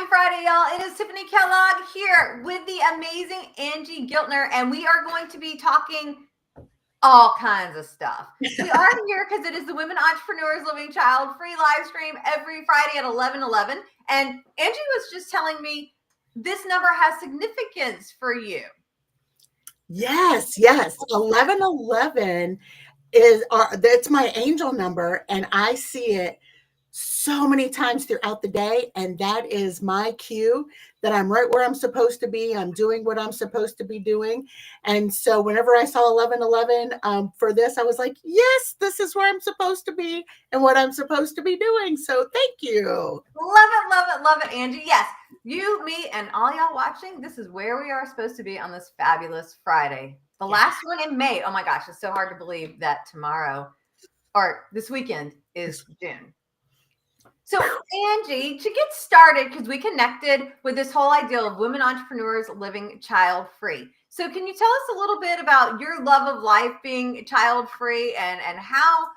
Happy Friday, y'all. It is Tiffanie Kellog here with the amazing Angie Giltner, and we are going to be talking all kinds of stuff. We are here because it is the Women Entrepreneurs Living Child-Free live stream every Friday at 11:11. And Angie was just telling me this number has significance for you. Yes. 1111 that's my angel number, and I see it so many times throughout the day, and that is my cue that I'm right where I'm supposed to be. I'm doing what I'm supposed to be doing. And so whenever I saw 1111 for this, I was like, yes, this is where I'm supposed to be and what I'm supposed to be doing. So thank you. Love it, Angie. Yes, you, me, and all y'all watching, this is where we are supposed to be on this fabulous Friday. The last one in May. Oh my gosh, it's so hard to believe that tomorrow or this weekend is June. So Angie, to get started, because we connected with this whole idea of women entrepreneurs living child-free. So can you tell us a little bit about your love of life being child-free and how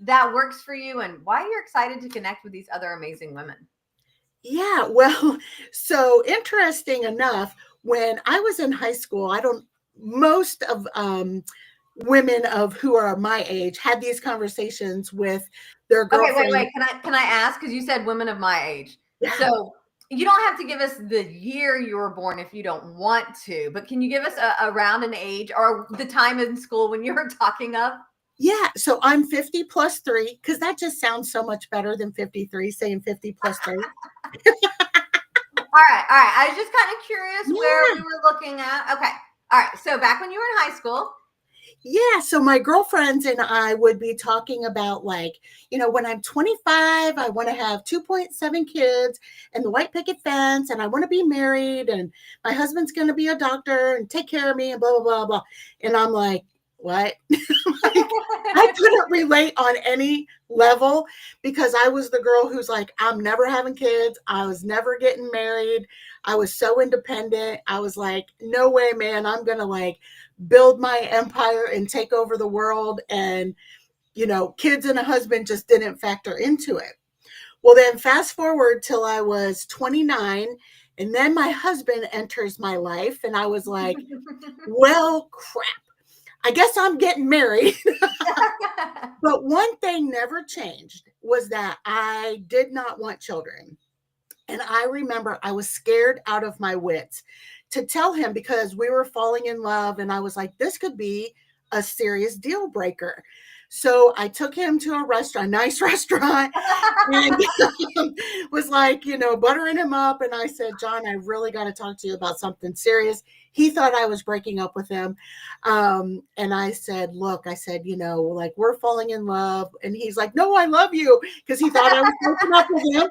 that works for you and why you're excited to connect with these other amazing women? Yeah, well, so interesting enough, when I was in high school, most of women of who are my age had these conversations with their girlfriends. Okay, wait. Can I ask? Because you said women of my age. Yeah. So you don't have to give us the year you were born if you don't want to, but can you give us around an age or the time in school when you were talking of? Yeah, so I'm 50 plus 3, because that just sounds so much better than 53, saying 50 plus 3. All right. I was just kind of curious where we were looking at. Okay. All right. So back when you were in high school. Yeah, so my girlfriends and I would be talking about, like, when I'm 25, I want to have 2.7 kids and the white picket fence, and I want to be married, and my husband's going to be a doctor and take care of me, and blah, blah, blah, blah. And I'm like, what? I couldn't relate on any level, because I was the girl who's like, I'm never having kids. I was never getting married. I was so independent. I was like, no way, man. I'm going to build my empire and take over the world. And, kids and a husband just didn't factor into it. Well, then fast forward till I was 29, and then my husband enters my life, and I was like, well, crap. I guess I'm getting married. But one thing never changed, was that I did not want children. And I remember I was scared out of my wits to tell him, because we were falling in love, and I was like, this could be a serious deal breaker. So I took him to a nice restaurant, and was like, buttering him up. And I said, John, I really got to talk to you about something serious. He thought I was breaking up with him. And I said, look, we're falling in love. And he's like, no, I love you, because he thought I was breaking up with him.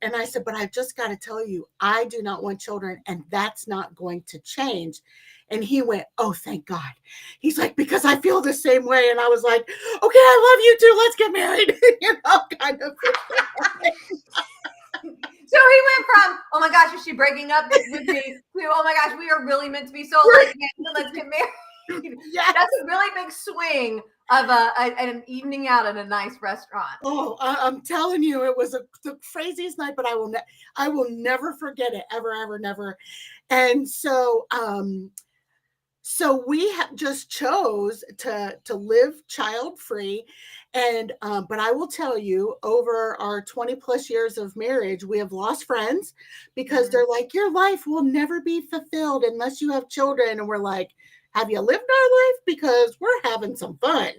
And I said, but I've just got to tell you, I do not want children, and that's not going to change. And he went, oh, thank God. He's like, because I feel the same way. And I was like, okay, I love you too. Let's get married. Kind of. So he went from, oh my gosh, is she breaking up with me, to, oh my gosh, we are really meant to be soulmates, let's get married. Yes. That's a really big swing of an evening out at a nice restaurant. Oh, I'm telling you, it was the craziest night, but I will never forget it, ever, never. And so, we just chose to live child-free. And, but I will tell you, over our 20 plus years of marriage, we have lost friends, because they're like, your life will never be fulfilled unless you have children. And we're like, have you lived our life? Because we're having some fun.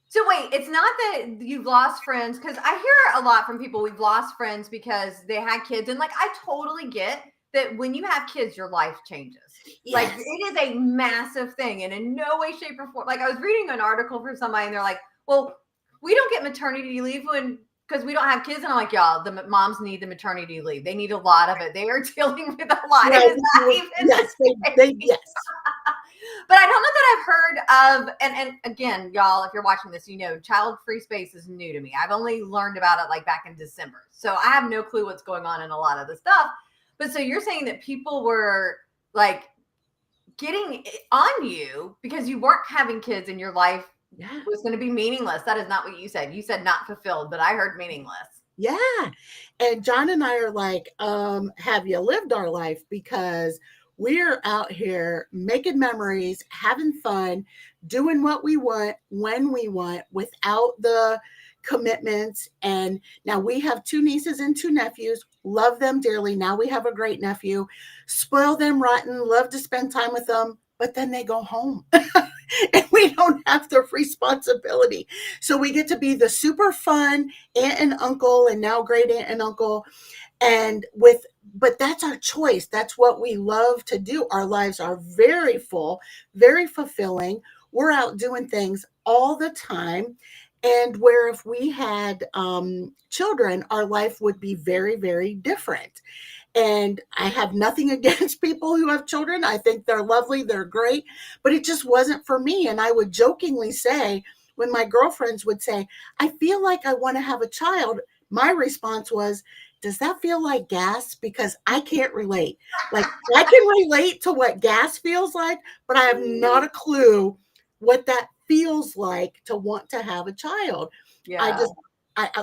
So wait, it's not that you've lost friends, because I hear a lot from people, we've lost friends because they had kids. And I totally get that when you have kids, your life changes. Yes. It is a massive thing. And in no way, shape, or form. I was reading an article for somebody, and they're like, well, we don't get maternity leave because we don't have kids. And I'm like, y'all, the moms need the maternity leave. They need a lot of it. They are dealing with a lot. Yes, it is not even yes. But I don't know that I've heard of, and again, y'all, if you're watching this, child-free space is new to me. I've only learned about it back in December. So I have no clue what's going on in a lot of the stuff. But so you're saying that people were getting on you because you weren't having kids and your life was going to be meaningless. That is not what you said. You said not fulfilled, but I heard meaningless. Yeah. And John and I are like, have you lived our life? Because we're out here making memories, having fun, doing what we want when we want without the commitments. And now we have 2 nieces and 2 nephews, love them dearly. Now we have a great nephew, spoil them rotten, love to spend time with them, but then they go home. And we don't have the responsibility. So we get to be the super fun aunt and uncle, and now great aunt and uncle. And but that's our choice. That's what we love to do. Our lives are very full, very fulfilling. We're out doing things all the time. And where if we had children, our life would be very, very different. And I have nothing against people who have children. I think they're lovely, they're great, but it just wasn't for me. And I would jokingly say, when my girlfriends would say, I feel like I want to have a child, my response was, does that feel like gas? Because I can't relate. Like, I can relate to what gas feels like, but I have not a clue what that feels like to want to have a child. Yeah.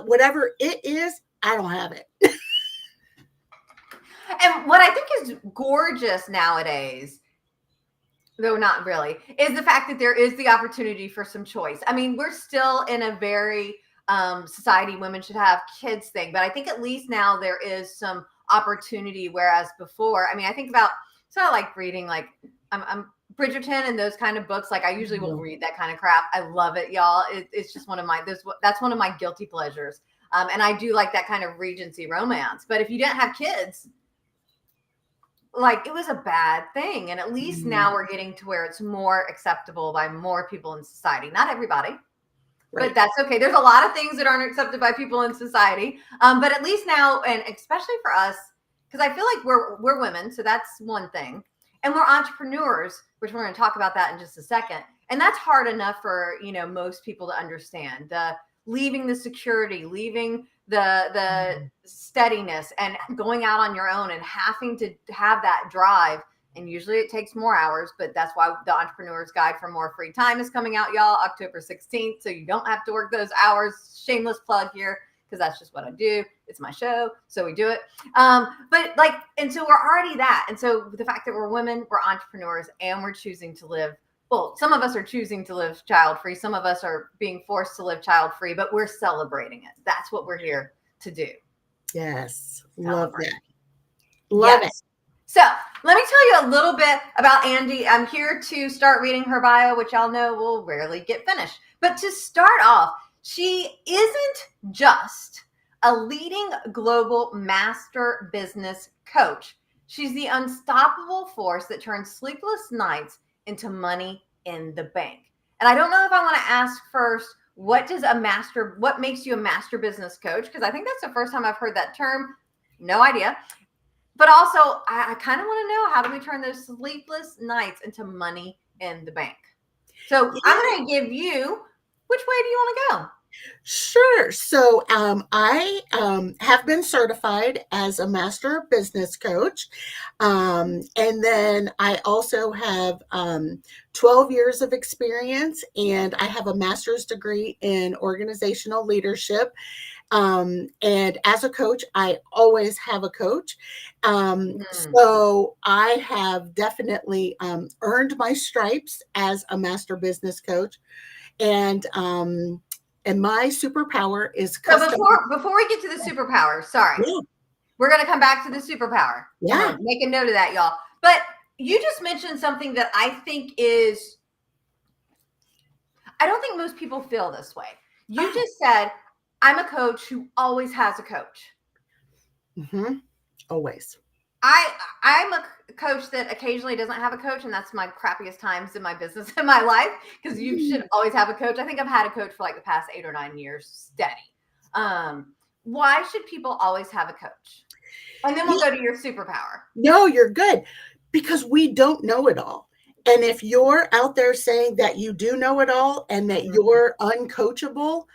Whatever it is, I don't have it. And what I think is gorgeous nowadays, though not really, is the fact that there is the opportunity for some choice. I mean, we're still in a very society women should have kids thing, but I think at least now there is some opportunity, whereas before, I mean, I think about, so I like reading, like I'm Bridgerton and those kind of books. Like I usually will read that kind of crap. I love it, y'all. It's just one of my, that's one of my guilty pleasures. And I do like that kind of Regency romance. But if you didn't have kids, like it was a bad thing. And at least now we're getting to where it's more acceptable by more people in society. Not everybody, but that's okay. There's a lot of things that aren't accepted by people in society. But at least now, and especially for us, because I feel like we're women, so that's one thing. And we're entrepreneurs, which we're going to talk about that in just a second. And that's hard enough for, most people to understand. Leaving the security, leaving the steadiness, and going out on your own and having to have that drive. And usually it takes more hours, but that's why the Entrepreneur's Guide for More Free Time is coming out, y'all, October 16th. So you don't have to work those hours. Shameless plug here, because that's just what I do. It's my show, so we do it. But like, and so we're already that. And so the fact that we're women, we're entrepreneurs, and we're choosing to live. Well, some of us are choosing to live child-free. Some of us are being forced to live child-free, but we're celebrating it. That's what we're here to do. Yes. Celebrate. Love it. So let me tell you a little bit about Angie. I'm here to start reading her bio, which y'all know will rarely get finished. But to start off, she isn't just a leading global master business coach. She's the unstoppable force that turns sleepless nights into money in the bank. And I don't know if I want to ask first, what makes you a master business coach? Because I think that's the first time I've heard that term. No idea. But also, I kind of want to know, how do we turn those sleepless nights into money in the bank? So I'm going to give you, which way do you want to go? Sure. So I have been certified as a master business coach. And then I also have 12 years of experience, and I have a master's degree in organizational leadership. And as a coach, I always have a coach. So I have definitely earned my stripes as a master business coach. And my superpower is custom. So before we get to the superpower, we're going to come back to the superpower. Yeah. Make a note of that, y'all. But you just mentioned something that I think is, I don't think most people feel this way. You just said, I'm a coach who always has a coach. Always. I'm a coach that occasionally doesn't have a coach, and that's my crappiest times in my business in my life, because you should always have a coach. I think I've had a coach for like the past 8 or 9 years steady. Why should people always have a coach? And then we'll go to your superpower. No, you're good, because we don't know it all. And if you're out there saying that you do know it all and that you're uncoachable,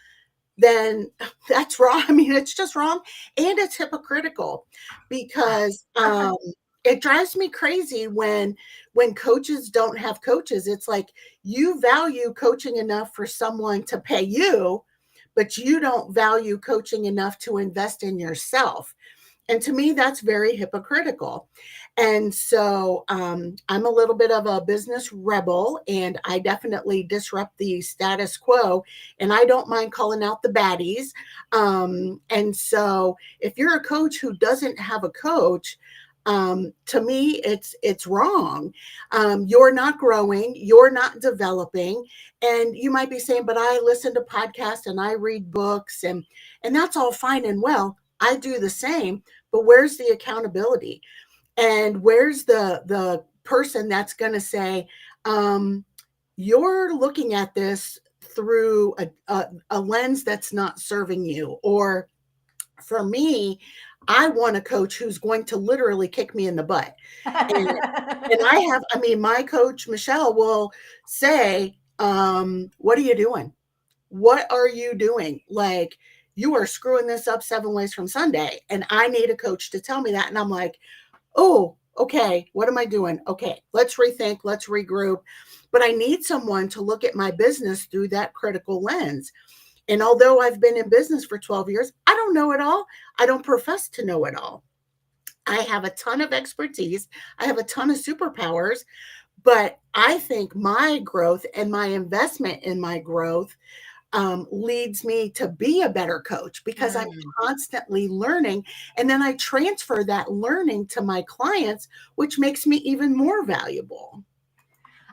then that's wrong. I mean, it's just wrong, and it's hypocritical, because it drives me crazy when coaches don't have coaches. It's like, you value coaching enough for someone to pay you, but you don't value coaching enough to invest in yourself. And to me, that's very hypocritical. And so I'm a little bit of a business rebel, and I definitely disrupt the status quo. And I don't mind calling out the baddies. And so if you're a coach who doesn't have a coach, to me, it's wrong. You're not growing, you're not developing, and you might be saying, "But I listen to podcasts and I read books, and that's all fine and well. I do the same, but where's the accountability? And where's the person that's going to say, you're looking at this through a lens that's not serving you?" Or for me, I want a coach who's going to literally kick me in the butt. And I mean, my coach, Michelle, will say, what are you doing? What are you doing? Like, you are screwing this up 7 ways from Sunday. And I need a coach to tell me that. And I'm like, oh, okay, what am I doing? Okay, let's rethink, let's regroup. But I need someone to look at my business through that critical lens. And although I've been in business for 12 years, I don't know it all. I don't profess to know it all. I have a ton of expertise. I have a ton of superpowers, but I think my growth and my investment in my growth leads me to be a better coach, because I'm constantly learning. And then I transfer that learning to my clients, which makes me even more valuable.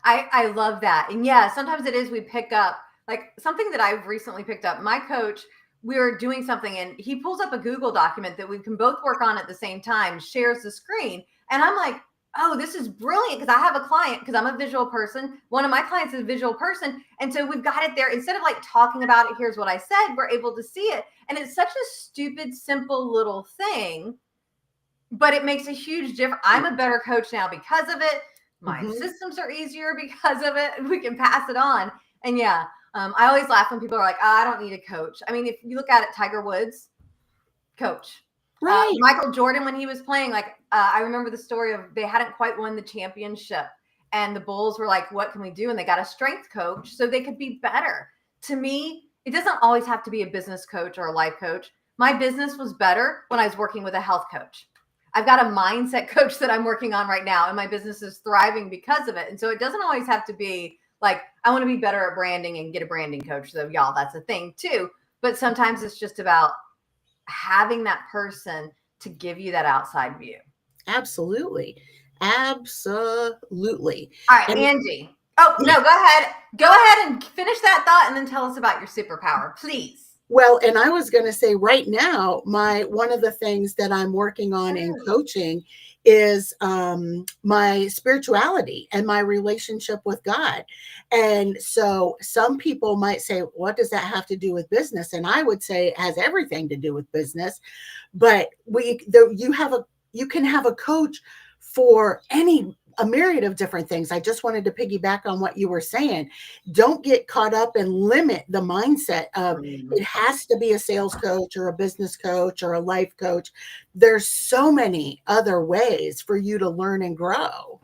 I love that. And yeah, sometimes it is, we pick up like something that I've recently picked up. My coach, we were doing something and he pulls up a Google document that we can both work on at the same time, shares the screen. And I'm like, oh, this is brilliant, because I have a client, because I'm a visual person. One of my clients is a visual person. And so we've got it there. Instead of like talking about it, here's what I said, we're able to see it. And it's such a stupid, simple little thing, but it makes a huge difference. I'm a better coach now because of it. My systems are easier because of it. We can pass it on. And yeah, I always laugh when people are like, oh, I don't need a coach. I mean, if you look at it, Tiger Woods, coach. Right. Michael Jordan, when he was playing, like, I remember the story of they hadn't quite won the championship. And the Bulls were like, what can we do? And they got a strength coach so they could be better. To me, it doesn't always have to be a business coach or a life coach. My business was better when I was working with a health coach. I've got a mindset coach that I'm working on right now, and my business is thriving because of it. And so it doesn't always have to be like, I want to be better at branding and get a branding coach. So y'all, that's a thing too. But sometimes it's just about having that person to give you that outside view. Absolutely. Absolutely. All right, and Angie. Oh, no, go ahead. Go ahead and finish that thought and then tell us about your superpower, please. Well, and I was going to say right now, one of the things that I'm working on in coaching is my spirituality and my relationship with God. And so some people might say, what does that have to do with business? And I would say it has everything to do with business. But you can have a coach for a myriad of different things. I just wanted to piggyback on what you were saying. Don't get caught up and limit the mindset of it has to be a sales coach or a business coach or a life coach. There's so many other ways for you to learn and grow.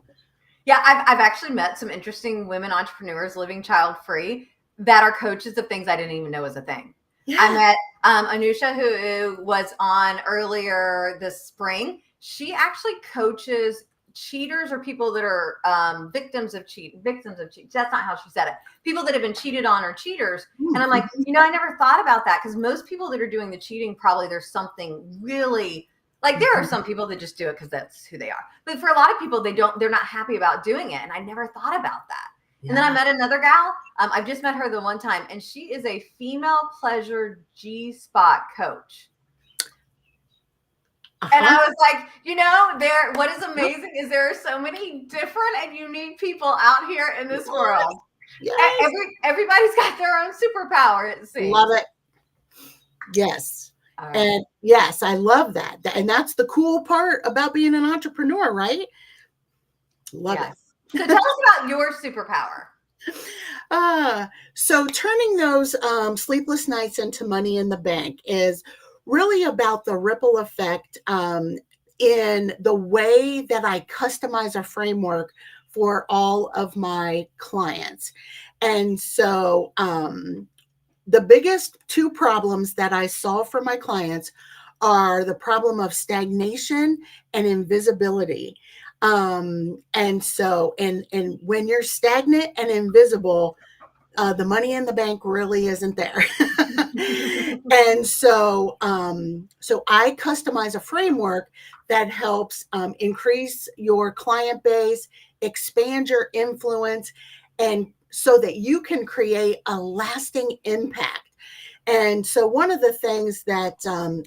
Yeah, I've actually met some interesting women entrepreneurs living child-free that are coaches of things I didn't even know was a thing. Yeah. I met Anusha, who was on earlier this spring. She actually coaches cheaters or people that are victims of cheat. That's not how she said it. People that have been cheated on or cheaters. And I'm like, I never thought about that, because most people that are doing the cheating, probably there's something really, like, there are some people that just do it because that's who they are. But for a lot of people, they're not happy about doing it. And I never thought about that. Yeah. And then I met another gal. I've just met her the one time, and she is a female pleasure G-spot coach. And I was like, what is amazing is there are so many different and unique people out here in this world. Yes. Everybody's got their own superpower, it seems. Love it. Yes. Right. And yes, I love that. And that's the cool part about being an entrepreneur, right? Love it. So tell us about your superpower. So turning those sleepless nights into money in the bank is really about the ripple effect in the way that I customize a framework for all of my clients. And so the biggest two problems that I solve for my clients are the problem of stagnation and invisibility. And so, and when you're stagnant and invisible, the money in the bank really isn't there. And so, so I customize a framework that helps increase your client base, expand your influence, and so that you can create a lasting impact. And so, one of the things that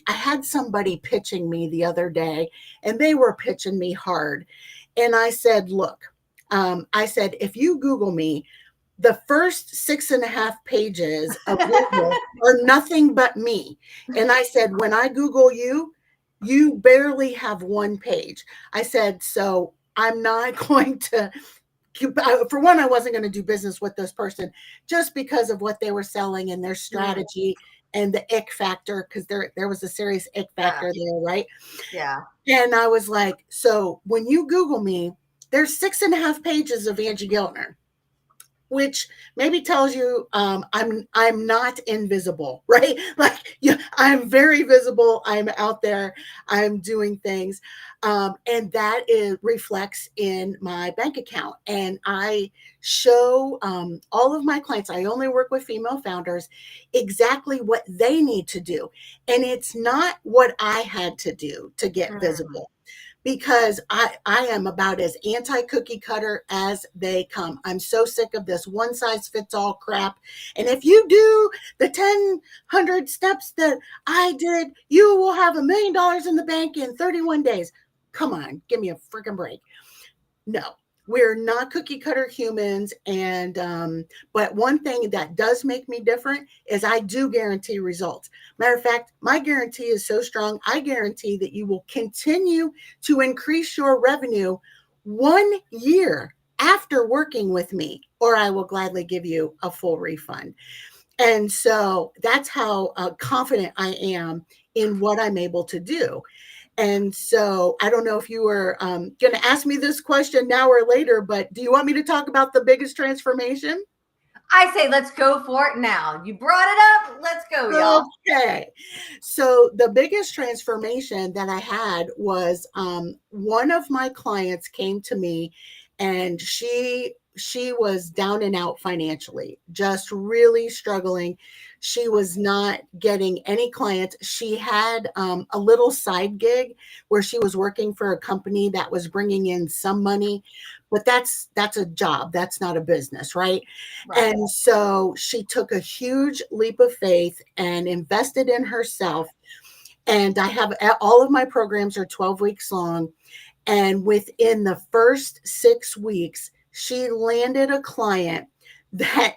I had somebody pitching me the other day, and they were pitching me hard. And I said, look, I said, if you Google me, the first 6.5 pages of Google are nothing but me. And I said, when I Google you, you barely have one page. I said, so I'm not going to, for one, I wasn't going to do business with this person just because of what they were selling and their strategy and the ick factor, because there was a serious ick factor there, right? Yeah. And I was like, so when you Google me, there's 6.5 pages of Angie Giltner, which maybe tells you I'm not invisible, right? Like, yeah, I'm very visible. I'm out there. I'm doing things, and that reflects in my bank account. And I show all of my clients. I only work with female founders, exactly what they need to do, and it's not what I had to do to get visible. Because I am about as anti-cookie cutter as they come. I'm so sick of this one size fits all crap. And if you do the 100 steps that I did, you will have $1 million in the bank in 31 days. Come on, give me a freaking break. No, we're not cookie cutter humans. And but one thing that does make me different is I do guarantee results. Matter of fact, my guarantee is so strong, I guarantee that you will continue to increase your revenue 1 year after working with me, or I will gladly give you a full refund. And so that's how confident I am in what I'm able to do. And so I don't know if you were going to ask me this question now or later, but do you want me to talk about the biggest transformation? I say let's go for it now. You brought it up. Let's go, y'all. Okay. So the biggest transformation that I had was one of my clients came to me, and she was down and out financially, just really struggling. She was not getting any clients. She had a little side gig where she was working for a company that was bringing in some money, but that's a job. That's not a business, right? And so she took a huge leap of faith and invested in herself. And I have all of my programs are 12 weeks long. And within the first 6 weeks, she landed a client that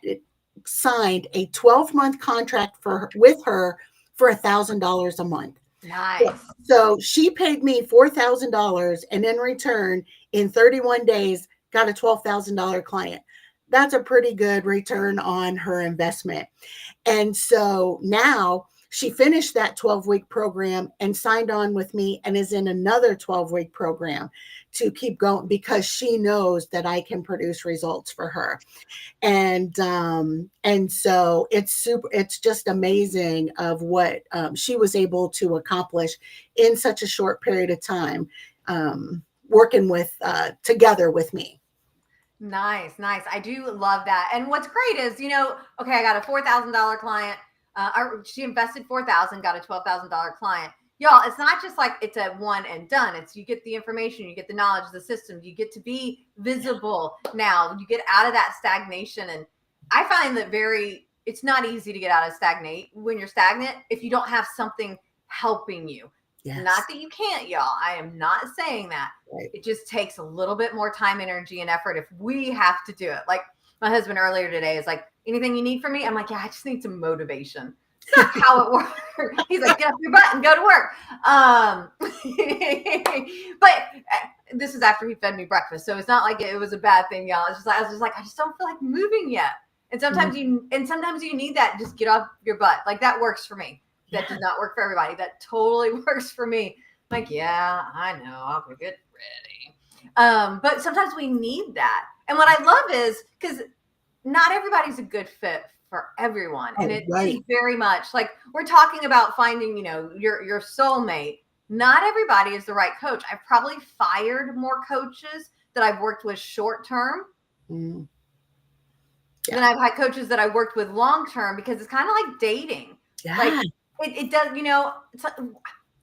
signed a 12-month contract with her for $1,000 a month. Nice. So she paid me $4,000, and in return, in 31 days, got a $12,000 client. That's a pretty good return on her investment. And so now she finished that 12-week program and signed on with me and is in another 12-week program to keep going because she knows that I can produce results for her. And so it's just amazing of what she was able to accomplish in such a short period of time, working with together with me. Nice. I do love that. And what's great is, okay, I got a $4,000 client. She invested $4,000, got a $12,000 client. Y'all, it's not just like it's a one and done. It's you get the information, you get the knowledge, the systems, you get to be visible. Now you get out of that stagnation. And I find that it's not easy to get out of when you're stagnant if you don't have something helping you. Yes. Not that you can't, y'all. I am not saying that. Right. It just takes a little bit more time, energy, and effort if we have to do it. Like my husband earlier today is like, anything you need from me? I'm like, yeah, I just need some motivation. It's not how it works. He's like, get up your butt and go to work. But this is after he fed me breakfast. So it's not like it was a bad thing, y'all. It's just like, I was just like, I just don't feel like moving yet. And sometimes you need that. Just get off your butt. Like that works for me. That does not work for everybody. That totally works for me. Like, yeah, I know. I'll go get ready. But sometimes we need that. And what I love is because not everybody's a good fit for everyone. Oh, And it right. is very much like we're talking about finding, your soulmate. Not everybody is the right coach. I've probably fired more coaches that I've worked with short term Mm. than I've had coaches that I worked with long term, because it's kind of like dating. Like Yeah. it does, it's like,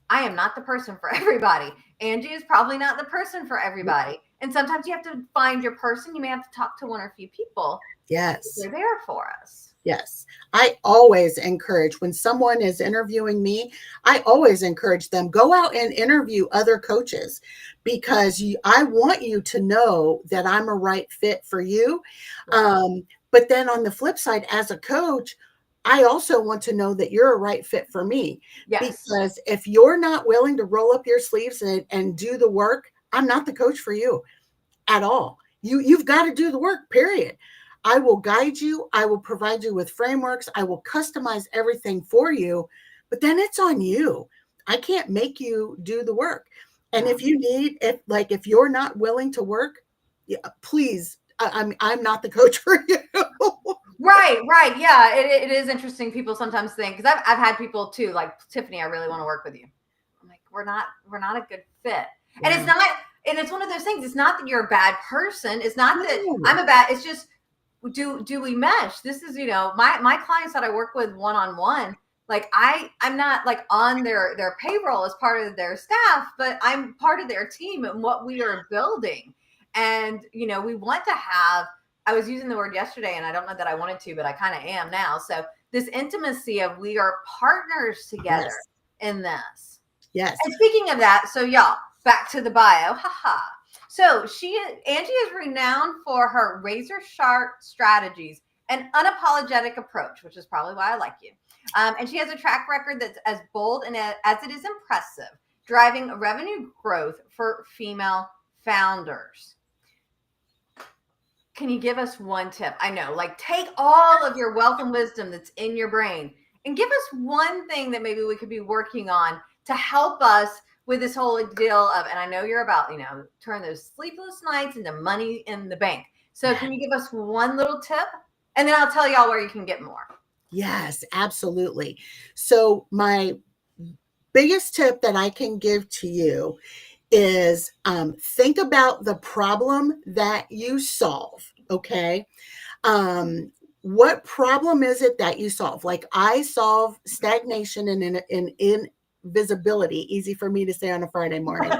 I am not the person for everybody. Angie is probably not the person for everybody. And sometimes you have to find your person. You may have to talk to one or a few people. Yes. They're there for us. Yes. I always encourage, when someone is interviewing me, I always encourage them, go out and interview other coaches, because I want you to know that I'm a right fit for you. But then on the flip side, as a coach, I also want to know that you're a right fit for me. Yes. Because if you're not willing to roll up your sleeves and do the work, I'm not the coach for you at all. You've got to do the work, period. I will guide you. I will provide you with frameworks. I will customize everything for you, but then it's on you. I can't make you do the work. And if you need, if you're not willing to work, yeah, please, I'm not the coach for you. Right. Yeah, it is interesting. People sometimes think, because I've had people too, like, Tiffanie, I really want to work with you. I'm like, we're not a good fit. And it's not, and it's one of those things. It's not that you're a bad person. It's not that I'm a bad, it's just, do we mesh? This is, my clients that I work with one-on-one, like I'm not like on their payroll as part of their staff, but I'm part of their team and what we are building. And, we want to have, I was using the word yesterday, and I don't know that I wanted to, but I kind of am now. So this intimacy of, we are partners together in this. Yes. And speaking of that, so y'all, back to the bio. Haha. So Angie is renowned for her razor sharp strategies and unapologetic approach, which is probably why I like you. And she has a track record that's as bold and as it is impressive, driving revenue growth for female founders. Can you give us one tip? I know, like, take all of your wealth and wisdom that's in your brain and give us one thing that maybe we could be working on to help us with this whole deal of, and I know you're about, turn those sleepless nights into money in the bank. So can you give us one little tip? And then I'll tell y'all where you can get more. Yes, absolutely. So my biggest tip that I can give to you is think about the problem that you solve. Okay. What problem is it that you solve? Like, I solve stagnation and invisibility. Easy for me to say on a Friday morning.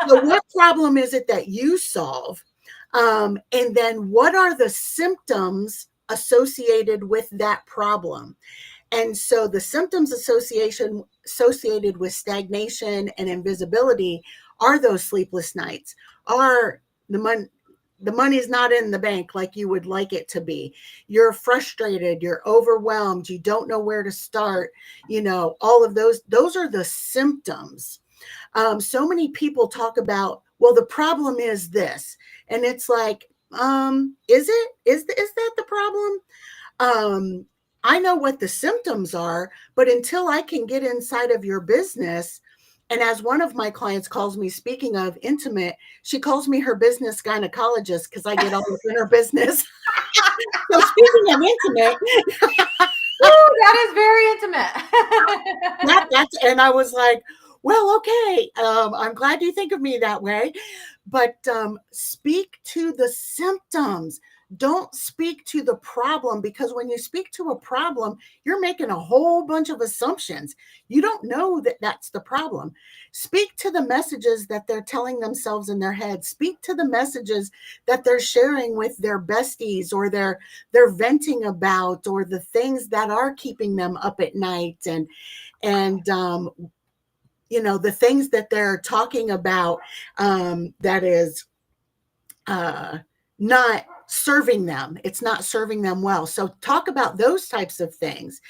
So what problem is it that you solve? And then what are the symptoms associated with that problem? And so the symptoms associated with stagnation and invisibility are those sleepless nights, are the money's not in the bank like you would like it to be. You're frustrated, you're overwhelmed, you don't know where to start, all of those are the symptoms. So many people talk about, well, the problem is this. And it's like, is that the problem? I know what the symptoms are, but until I can get inside of your business, and as one of my clients calls me, speaking of intimate, she calls me her business gynecologist, because I get all up in her business. So speaking of intimate, that is very intimate. and I was like, well, okay, I'm glad you think of me that way, but speak to the symptoms. Don't speak to the problem, because when you speak to a problem, you're making a whole bunch of assumptions. You don't know that that's the problem. Speak to the messages that they're telling themselves in their head. Speak to the messages that they're sharing with their besties, or they're venting about, or the things that are keeping them up at night, and the things that they're talking about that is not serving them. It's not serving them well. So talk about those types of things.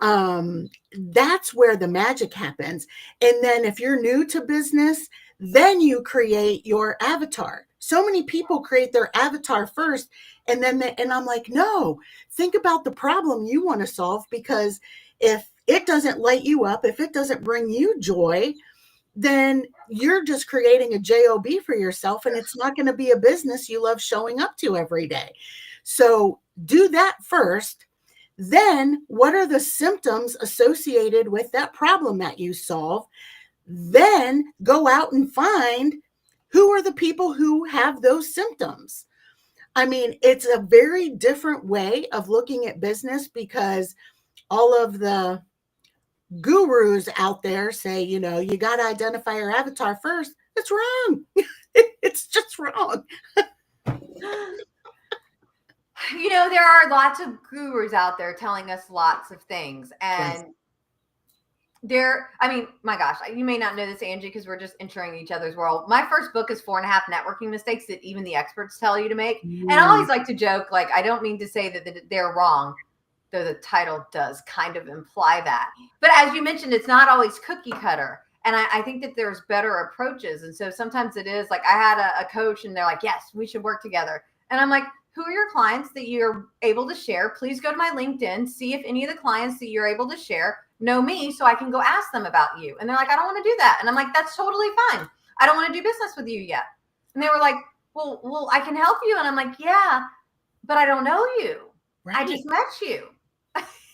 That's where the magic happens. And then if you're new to business, then you create your avatar. So many people create their avatar first, and then and I'm like, no, think about the problem you want to solve, because if it doesn't light you up, if it doesn't bring you joy, then you're just creating a job for yourself, and it's not going to be a business you love showing up to every day. So do that first. Then what are the symptoms associated with that problem that you solve? Then go out and find who are the people who have those symptoms. I mean, it's a very different way of looking at business, because all of the gurus out there say, you got to identify your avatar first. It's wrong. It's just wrong. There are lots of gurus out there telling us lots of things. And my gosh, you may not know this, Angie, because we're just entering each other's world. My first book is 4.5 networking mistakes that even the experts tell you to make. And I always like to joke, like, I don't mean to say that they're wrong, though the title does kind of imply that. But as you mentioned, it's not always cookie cutter. And I think that there's better approaches. And so sometimes it is like, I had a coach and they're like, yes, we should work together. And I'm like, who are your clients that you're able to share? Please go to my LinkedIn, see if any of the clients that you're able to share know me, so I can go ask them about you. And they're like, I don't want to do that. And I'm like, that's totally fine. I don't want to do business with you yet. And they were like, well, I can help you. And I'm like, yeah, but I don't know you. Right. I just met you.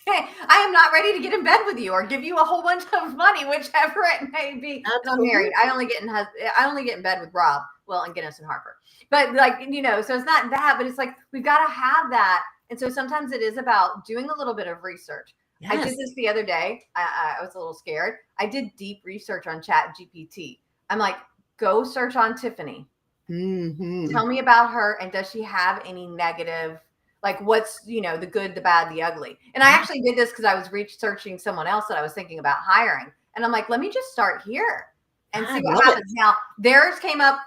I am not ready to get in bed with you or give you a whole bunch of money, whichever it may be. I'm married. I only get in bed with Rob. Well, and Guinness and Harper. But so it's not that, but it's like, we've got to have that. And so sometimes it is about doing a little bit of research. Yes. I did this the other day. I was a little scared. I did deep research on ChatGPT. I'm like, go search on Tiffanie. Mm-hmm. Tell me about her. And does she have any negative, like, what's, the good, the bad, the ugly? And I actually did this because I was researching someone else that I was thinking about hiring. And I'm like, let me just start here and see what happens. Now, theirs came up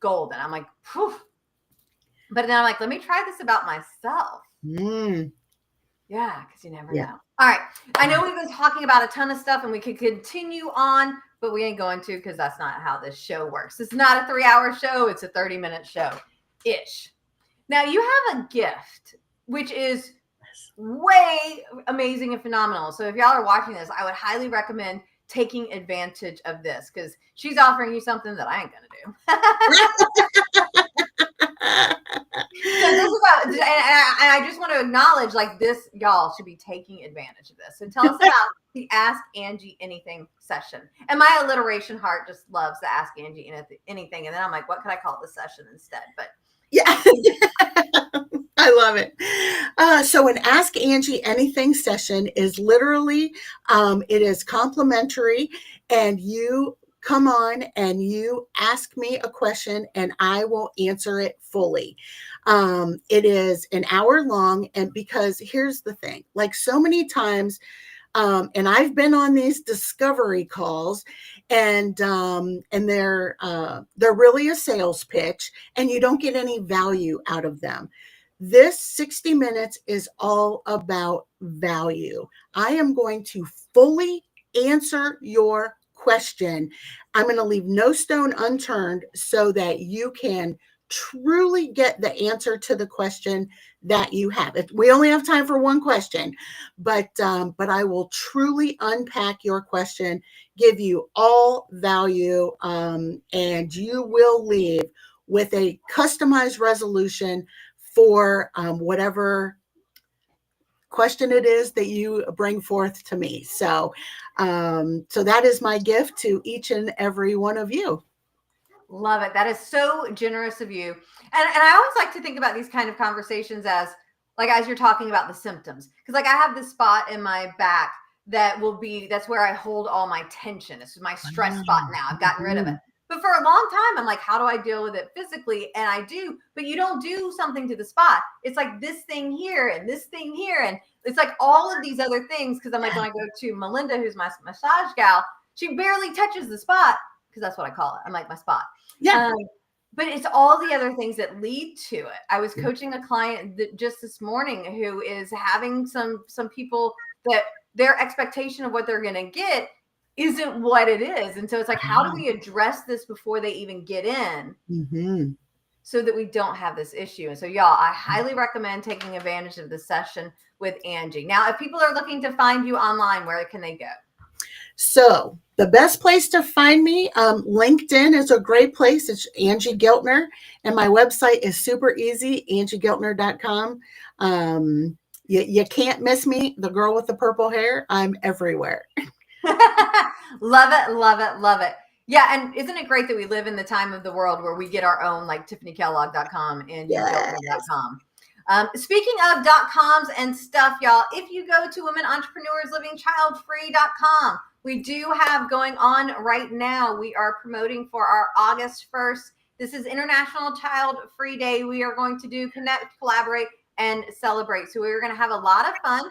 golden. I'm like, phew. But then I'm like, let me try this about myself. Yeah, because you never know. All right. I know we've been talking about a ton of stuff and we could continue on, but we ain't going to, because that's not how this show works. It's not a 3-hour show. It's a 30-minute show-ish. Now, you have a gift, which is way amazing and phenomenal. So if y'all are watching this, I would highly recommend taking advantage of this, because she's offering you something that I ain't going to do. So this is and I just want to acknowledge, like, this, y'all should be taking advantage of this. So tell us about the Ask Angie Anything session. And my alliteration heart just loves the Ask Angie Anything. And then I'm like, what could I call this session instead? But yeah, I love it. So an Ask Angie Anything session is literally, it is complimentary, and you come on and you ask me a question and I will answer it fully. It is an hour long. And because here's the thing, like so many times, and I've been on these discovery calls, and they're really a sales pitch, and you don't get any value out of them. This 60 minutes is all about value. I am going to fully answer your question. I'm going to leave no stone unturned so that you can truly get the answer to the question that you have. We only have time for one question, but I will truly unpack your question, give you all value, and you will leave with a customized resolution for whatever question it is that you bring forth to me. So that is my gift to each and every one of you. Love it. That is so generous of you. And I always like to think about these kind of conversations as you're talking about the symptoms, because I have this spot in my back that's where I hold all my tension. This is my stress spot now. I've gotten rid of it. But for a long time, I'm like, how do I deal with it physically? And I do, but you don't do something to the spot. It's like this thing here and this thing here. And it's like all of these other things. Because I'm like, when I go to Melinda, who's my massage gal, she barely touches the spot, because that's what I call it. I'm like, my spot. Yeah. But it's all the other things that lead to it. I was coaching a client just this morning who is having some people that their expectation of what they're going to get isn't what it is. And so it's like, how do we address this before they even get in, so that we don't have this issue? And so, y'all, I highly recommend taking advantage of this session with Angie. Now, if people are looking to find you online, where can they go? So the best place to find me, LinkedIn is a great place. It's Angie Giltner. And my website is super easy, angiegiltner.com. You can't miss me, the girl with the purple hair. I'm everywhere. Love it, love it, love it. Yeah, and isn't it great that we live in the time of the world where we get our own, like TiffanyKellogg.com, Yes. AngieGiltner.com. Speaking of .coms and stuff, y'all, if you go to womenentrepreneurslivingchildfree.com, we do have going on right now. We are promoting for our August 1st. This is International Child Free Day. We are going to do connect, collaborate, and celebrate. So we're going to have a lot of fun.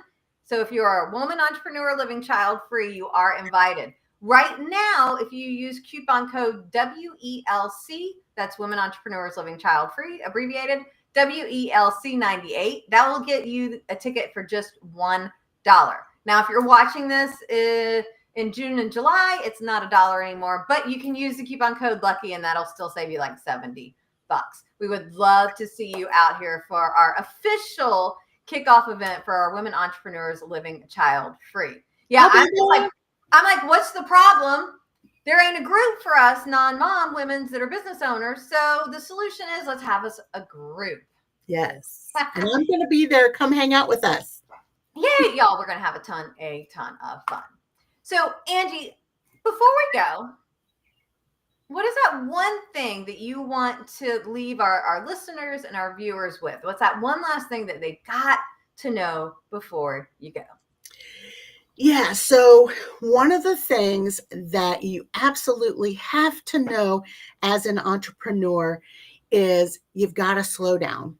So if you're a woman entrepreneur living child free, you are invited. Right now, if you use coupon code WELC, that's Women Entrepreneurs Living Child Free, abbreviated WELC98, that will get you a ticket for just $1. Now, if you're watching this in June and July, it's not $1 anymore, but you can use the coupon code LUCKY and that'll still save you like $70. We would love to see you out here for our official kickoff event for our women entrepreneurs living child free. Yeah, I'm like, what's the problem? There ain't a group for us non-mom women that are business owners. So the solution is let's have us a group. Yes. And I'm going to be there. Come hang out with us. Yay, y'all. We're going to have a ton of fun. So Angie, before we go, what is that one thing that you want to leave our listeners and our viewers with? What's that one last thing that they got to know before you go? Yeah, so one of the things that you absolutely have to know as an entrepreneur is you've got to slow down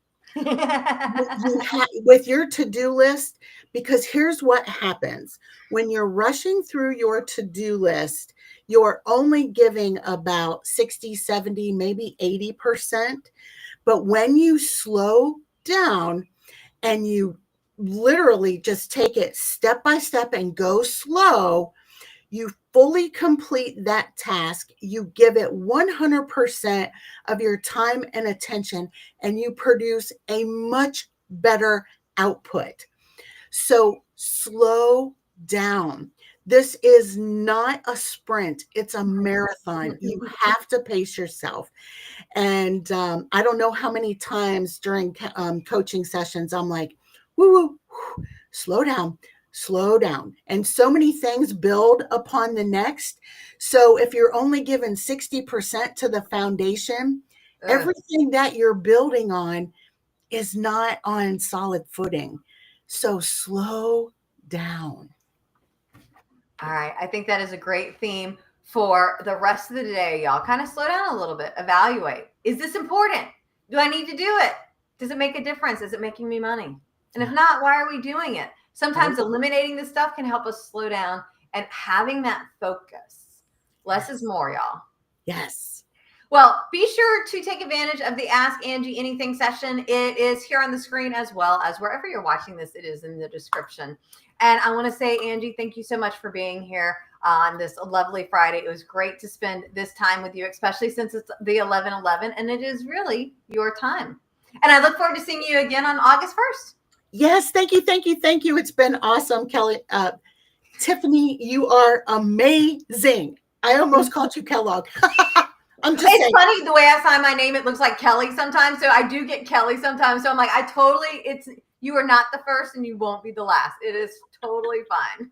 with your to-do list, because here's what happens. When you're rushing through your to-do list, you're only giving about 60, 70, maybe 80%. But when you slow down and you literally just take it step by step and go slow, you fully complete that task, you give it 100% of your time and attention, and you produce a much better output. So slow down. This is not a sprint. It's a marathon. You have to pace yourself. And I don't know how many times during coaching sessions, I'm like, woo, slow down. And so many things build upon the next. So if you're only given 60% to the foundation, everything that you're building on is not on solid footing. So slow down. All right. I think that is a great theme for the rest of the day, y'all. Kind of slow down a little bit. Evaluate. Is this important? Do I need to do it? Does it make a difference? Is it making me money? And if not, why are we doing it? Sometimes eliminating this stuff can help us slow down and having that focus. Less is more, y'all. Yes. Well, be sure to take advantage of the Ask Angie Anything session. It is here on the screen as well as wherever you're watching this, it is in the description. And I want to say, Angie, thank you so much for being here on this lovely Friday. It was great to spend this time with you, especially since it's the 11/11 and it is really your time. And I look forward to seeing you again on August 1st. Yes, thank you. It's been awesome, Kelly. Tiffanie, you are amazing. I almost called you Kellogg. It's funny the way I sign my name, it looks like Kelly sometimes. So I do get Kelly sometimes. So I'm like, you are not the first and you won't be the last. It is totally fine.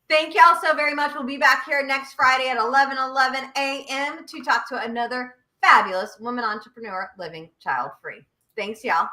Thank y'all so very much. We'll be back here next Friday at 11:11 a.m. to talk to another fabulous woman entrepreneur living child free. Thanks, y'all.